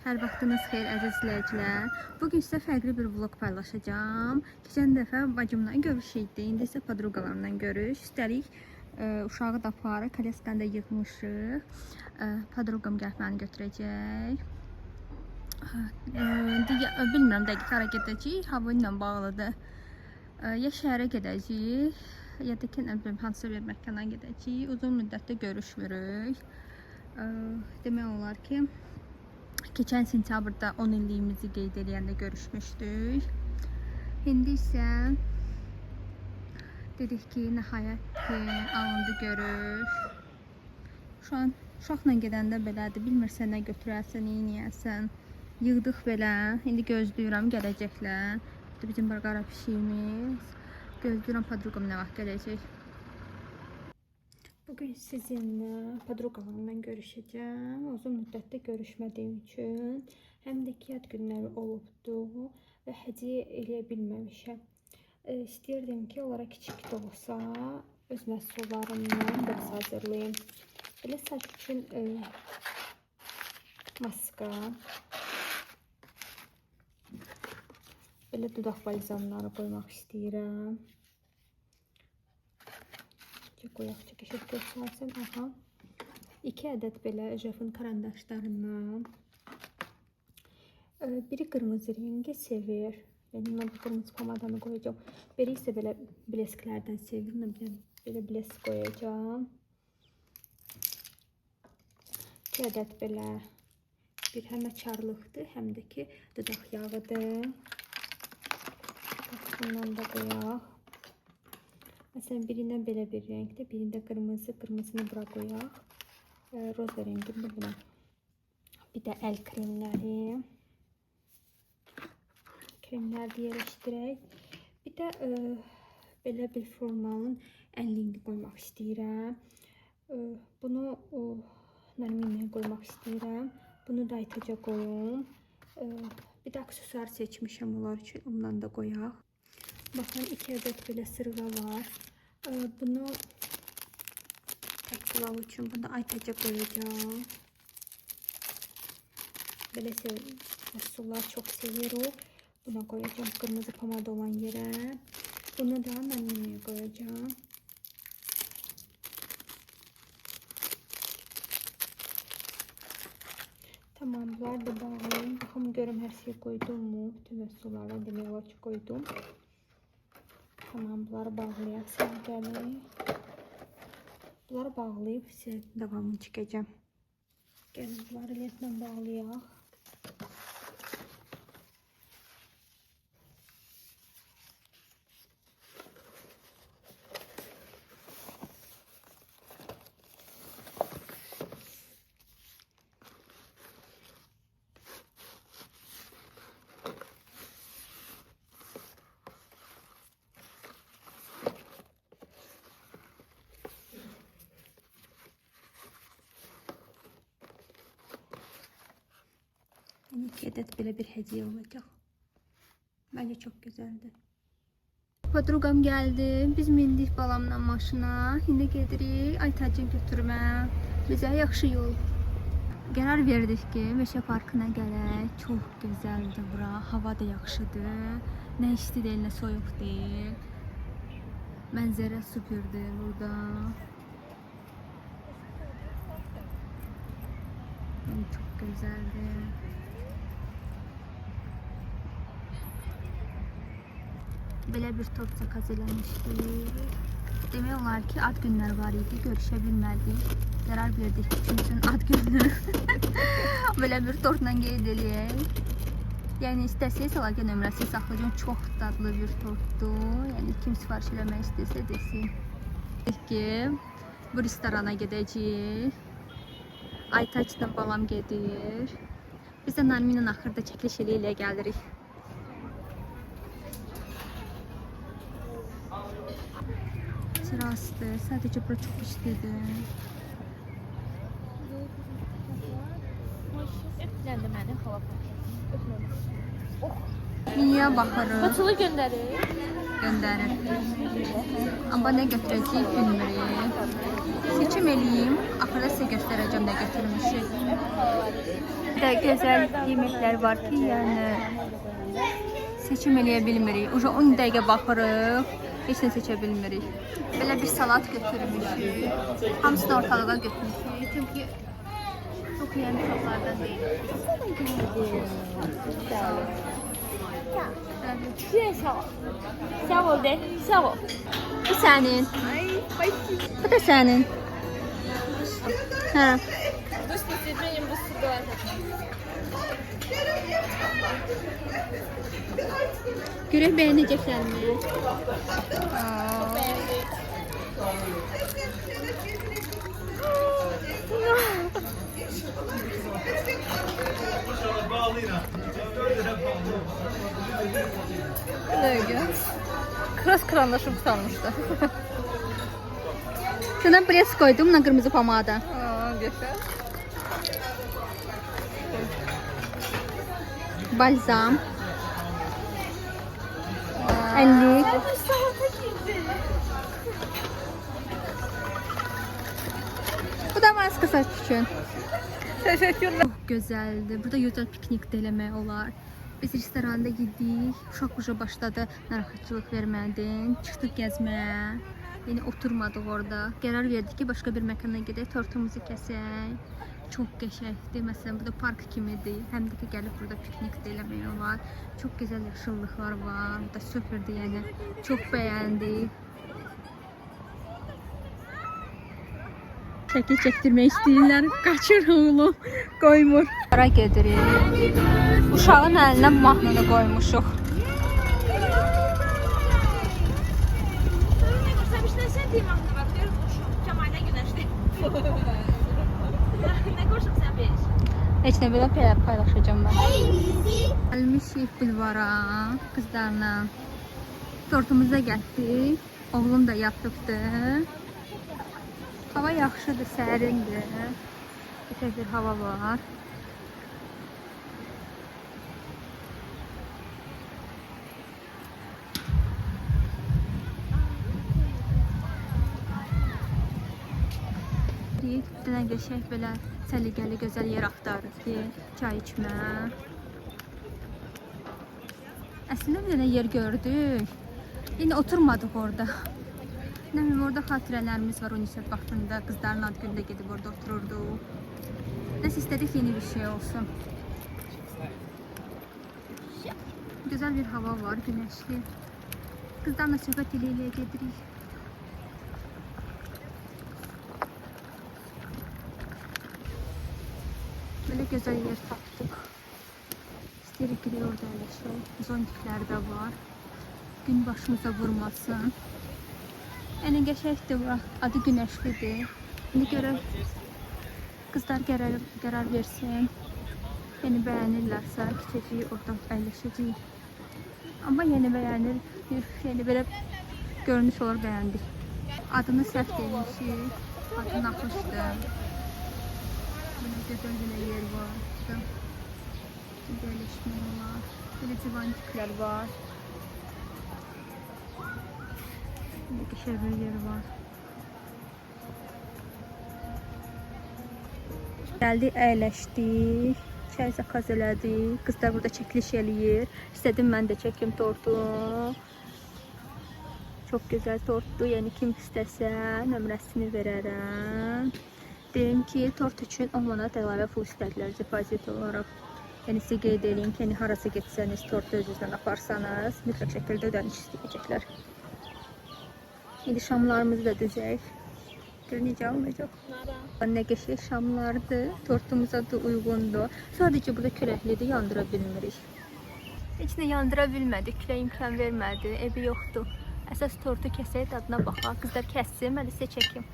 Hər vaxtınız xeyir əziz izləyicilər. Bugün sizə fərqli bir vlog paylaşacağım. Keçən dəfə bacımla görüş idi. İndi isə podruqalarla görüş. Üstəlik uşağı da aparı, kolyaskanı da yığmışıq. Podruqam gəlib məni götürəcək. Bilmirəm dəqiq hara gedəcəyik. Hava ilə bağlıdır. Ya şəhərə gedəcəyik, ya da ki, nə bilim, hansısa bir məkana gedəcəyik. Uzun müddətdə görüşmürük. Demək olar ki, keçən sentyabrda 10 illiyimizi qeyd edəndə görüşmüşdük. İndi isə dedik ki, nəhayət ki, alındı görüş. Şu an uşaqla gedəndə belədir, bilmirsən nə götürərsən, neyniyəsən. Yığdıq belə, indi gözləyirəm gələcəklər. Bizim bir qara pişiyimiz. Gözləyirəm podruqam nə vaxt gələcək. Bugün sizinlə podruqalarımla görüşəcəm. Uzun müddətdə görüşmədiyim üçün həm də ki, yad günləri olubdu və hədiyyə eləyə bilməmişəm. İstəyirdim ki, onlara kiçik də olsa öz məhsullarımdan biraz hazırlayayım. Belə saç üçün maska, belə dodaq balzamları qoymaq istəyirəm. Qoyaq çəkişib göstərsin. Aha. 2 ədəd belə Jafın karandaşlarından. Biri qırmızı rengi sevir. Yəni mən bu qırmızı pomadanı qoyacağım. Biri isə belə blesklərdən sevir. Belə blesk qoyacağım. 2 ədəd belə bir həm açarlıqdır, həm də ki dodaq yağıdır. Bundan da qoyaq. Məsələn, birində belə bir renkdir, birində qırmızı, qırmızını bura qoyaq. Roza rengində buna. Bir də əl kremləri. Kremləri yerləşdirək. Bir də belə bir formalın əlliğini qoymaq istəyirəm. Bunu Narminaya qoymaq istəyirəm. Bunu da aytaca qoyum. Bir də aksesuar seçmişəm onlar üçün, ondan da qoyaq. Baxın, 2 ədəd belə sırğa var. Bunu təkcilal üçün bunu aytaca qoyacağım. Belə məhsullar çox sevir o. Buna qoyacağım qırmızı pomada olan yerə. Bunu da Narminaya qoyacağım. Tamam, bunlar da bağlayayım. Baxın, görüm hər şeyi qoydum mu? Bütün məhsullardan demək olar ki, qoydum. Tamam, bunları bağlayaq. Siz gəlin. Bunları bağlayıb sizə davamını çəkəcəm. Gəlin, bunları lentlə bağlayaq. Yəni 2 ədəd belə bir hədiyyə olacaq. Məncə çox gözəldir. Podruqam gəldi. Biz mindik balamla maşına. İndi gedirik Aytacı götürmə. Bizə yaxşı yol. Qərar verdik ki, Meşə Parkına gələk. Çox gözəldir bura. Hava da yaxşıdır. Nə isti deyil, nə soyuq deyil. Mənzərə süperdir burada. Yəni çox gözəldir. Belə bir top zakaz eləmişdik. Demək olar ki, ad günlər var idi, görüşə bilmədik. Qərar verdik ki, üçün ad günü belə bir tortla qeyd eləyək. Yəni istəsəyiz əlaqə nömrəsini saxlayacağım. Çox dadlı bir tortdur. Yəni kim sifariş eləmək istəsə desin. Dedik ki, bu restorana gedəcəyik. Aytaçla balam gedir. Biz də Narminlə axırda çəkiliş eləyə gəlirik. Terasdır. Sadəcə bura çox istidir. Öpləndi məni xalapam. Öpmədim. Oh! Miniyə baxırıq. Batılı göndərir. Göndərir. Amma nə götürəcəyik bilmirik. Seçim eləyim. Axırda sizə göstərəcəm nə götürmüşük. Bir də gözəl yeməklər var ki, yəni seçim eləyə bilmirik. Uca 10 dəqiqə baxırıq, heç nə seçə bilmirik. Belə bir salat götürmüşük. Hamısını ortalığa götürmüşük. Çünki çox yeni uşaqlardan deyil. Sağ ol de. Sağ ol. Bu sənin. Bu da sənin. Hə. Bu istəyəcəyim bu suda. Görək bəyənəcəklərmi? Beğendik. Öyle. Kras kranlaşım kalmıştı. Şuna pres koydum, na kırmızı pomada. Güzel. Balzam. 50. Bu da maske saç için. Teşekkürler. Çok güzeldi. Burada güzel piknik de eləmək olar. Biz restoranda yedik. Uşaq uca başladı narahatçılıq vermədin. Çıxdıq gəzməyə. Yəni oturmadıq orada. Qərar verdik ki, başqa bir məkana gedək, tortumuzu kəsək. Çox qəşəngdir. Məsələn, burada park kimidir. Həm də ki, gəlib burada piknik də eləmək olar. Çox gözəl yaşıllıqlar var. Burada süperdir, yəni. Çox bəyəndik. Çəkil çəkdirmək istəyirlər. Qaçır oğlum. Qoymur. Hara gedirik? Uşağın əlinə mahnını qoymuşuq. Heç nə belə paylaşacağım mən. Gəlmişik bulvara qızlarla. Tortumuza gəldik. Oğlum da yatıbdır. Hava yaxşıdır, sərindir. Gözəl bir hava var. Bir dənə qəşəng belə səliqəli, gözəl yer axtarırıq ki, çay içmə. Əslində bir dənə yer gördük. Yine oturmadıq orada. Nə bilim, orada xatirələrimiz var UNICEF vaxtında. Qızların ad günündə gedib orada otururduq. Nəsə istədik yeni bir şey olsun. Güzel bir hava var, güneşli. Qızlarla söhbət eləyə gedirik. Böyle güzel yer tapdık. İstəyirik ki, orada əyləşək. Zontiklər də var. Gün başımıza vurmasın. Yəni qəşəngdir bura. Adı günəşlidir. İndi görək qızlar qərar versin. Yəni bəyənirlərsə keçəcəyik, oradan əyləşəcəyik. Amma yeni bəyənir, yəni belə görünüş olar bəyəndik. Adını səhv demişik. Adı naxışdır. Böyle güzel bir yer var. Birleşme var. Böyle civantikler var. Böyle güzel bir yer var. Geldik, əyləşdik. Çay zakaz elədik. Qızlar burada çəkiliş eləyir. İstədim mən də çəkim tortu. Çox gözəl tortdur. Yəni kim istəsə nömrəsini verərəm. Deyim ki, tort üçün 10 manat əlavə pul istədilər depozit olaraq. Yəni sizə qeyd edeyim ki, harası getsəniz, tortu özünüzlə aparsanız, mütləq şəkildə ödəniş istəyəcəklər. İndi şamlarımızı da düzək. Gör necə olacaq. Nə qəşəng şamlardır, tortumuza da uyğundur. Sadəcə burada küləklidir, yandıra bilmirik. Heç nə yandıra bilmədik, külə imkan vermədi, evi yoxdur. Əsas tortu kəsək, dadına baxaq. Qızlar kəssin, mən də sizə çəkim.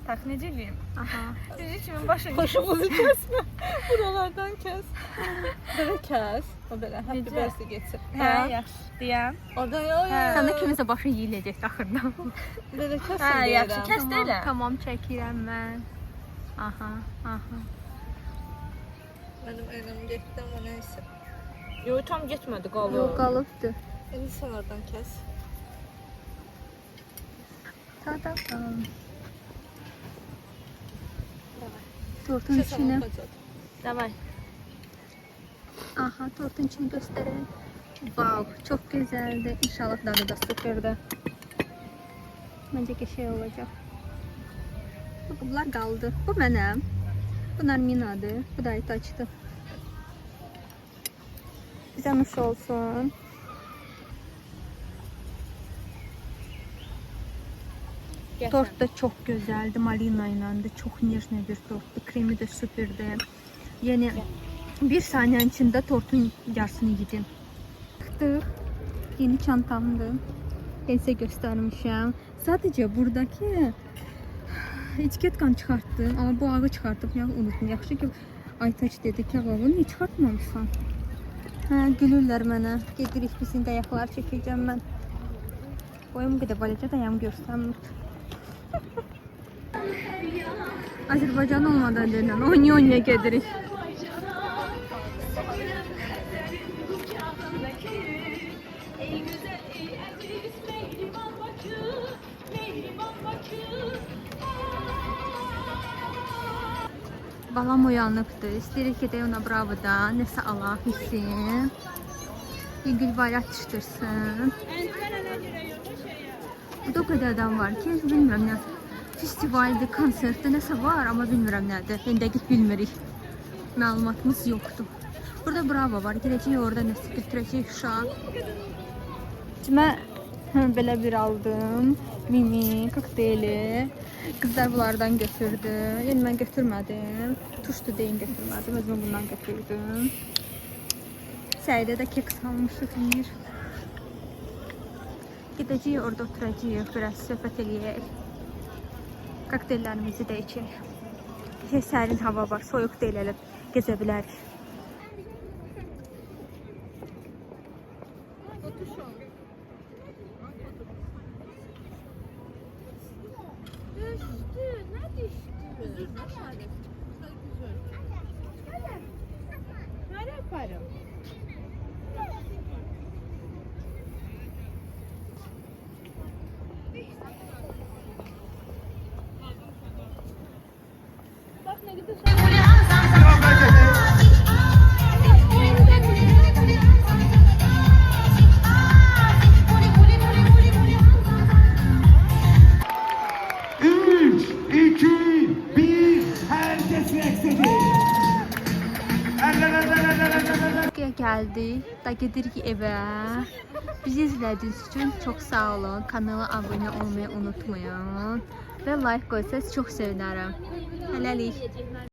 Tak necə eləyim? Aha. Necə kimin başımızı kəsmə. Buralardan kəs. Belə kəs. O belə happy birthday geçsin. Hə, yaxşı. Deyəm. Orada yox. Səndə kimisə başı yeyiləcək axırda. Belə kəs. Hə, yaxşı. Kəs də elə. Tamam, çəkirəm mən. Aha, aha. Mənim elim getdi, amma nəysə. Yo, tam getmədi, qalıb. Yox, qalıbdı. İndi sən oradan kəs. Ta-da-dam. Tortun içini. Davay. Aha, tortun içini gösterelim. Wow, çok güzeldi. İnşallah dadı da süperdi. Bence ki şey olacak. Bunlar kaldı. Bu benim. Bunlar Minadı. Bu da Aytaç'tı. Bize nuş olsun. Tort da çok güzeldi. Malina ile çok nежный bir torttu. Kremi de süperdi. Yani bir saniye içinde tortun yarısını yedim. Çıktık. Yeni çantamdı. Ben size göstermişim. Sadece buradaki etiketkan çıkarttım ama bu ağı çıkartıp ya unuttum. Yaxşı ki Aytaç dedi ki ağı niye çıkartmamışsan? Ha, gülürler mənə. Gedirik bizim də ayaqlar çəkəcəm mən. Boyum qədər balaca da ayağım görsəm. Azərbaycan olmadan deyilən oynaya gedirik. Balam uyanıqdır. İstəyirik ki, ona bravodan nəsə alaq hissin. Bir gülbara atıştırsın. Burada o kadar adam var ki, bilmirəm nə. Festivaldə, konsertdə nəsə var, amma bilmirəm nədir. Yəni dəqiq bilmirik. Məlumatımız yoxdur. Burada bravo var. Gedəcəyik orada nəsə götürəcəyik uşaq. Mən belə bir aldım. Mimi, kokteyli. Kızlar bunlardan götürdü. Yəni mən götürmədim. Tuşdu deyin götürmədim. Özüm bundan götürdüm. Səidə də kek salmışıq bir. Gedəcəyik orada oturacağıq, biraz söhbət eləyək. Kokteyllərimizi də içək. Sərin hava var, soyuq deyil elə gezə bilərik. Geldik. Da gedirik evə. Bizi izlədiyiniz üçün çox sağ olun. Kanala abunə olmayı unutmayın. Və like qoysanız çox sevinərəm. Hələlik.